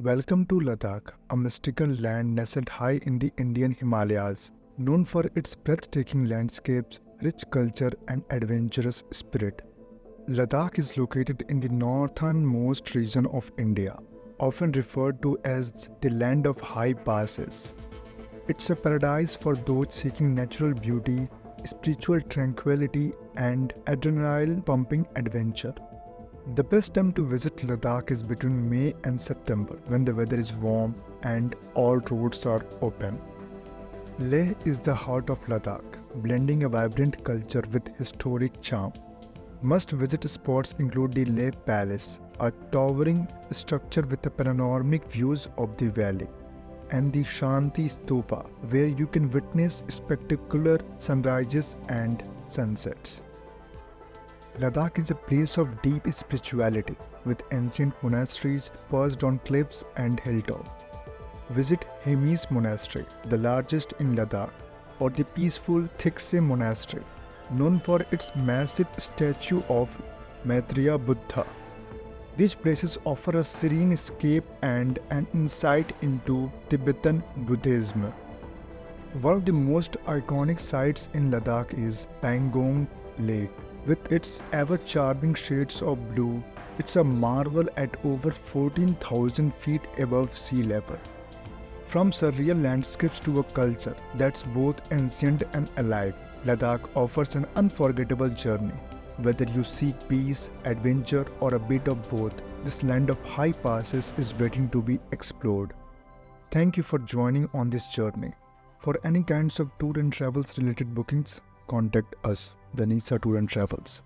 Welcome to Ladakh, a mystical land nestled high in the Indian Himalayas, known for its breathtaking landscapes, rich culture, and adventurous spirit. Ladakh is located in the northernmost region of India, often referred to as the land of high passes. It's a paradise for those seeking natural beauty, spiritual tranquility, and adrenaline-pumping adventure. The best time to visit Ladakh is between May and September when the weather is warm and all roads are open. Leh is the heart of Ladakh, blending a vibrant culture with historic charm. Must-visit spots include the Leh Palace, a towering structure with panoramic views of the valley, and the Shanti Stupa, where you can witness spectacular sunrises and sunsets. Ladakh is a place of deep spirituality, with ancient monasteries perched on cliffs and hilltops. Visit Hemis Monastery, the largest in Ladakh, or the peaceful Thiksay Monastery, known for its massive statue of Maitreya Buddha. These places offer a serene escape and an insight into Tibetan Buddhism. One of the most iconic sites in Ladakh is Pangong Lake. With its ever-charming shades of blue, it's a marvel at over 14,000 feet above sea level. From surreal landscapes to a culture that's both ancient and alive, Ladakh offers an unforgettable journey. Whether you seek peace, adventure, or a bit of both, this land of high passes is waiting to be explored. Thank you for joining on this journey. For any kinds of tour and travels related bookings, contact us, the Nishatour and Travels.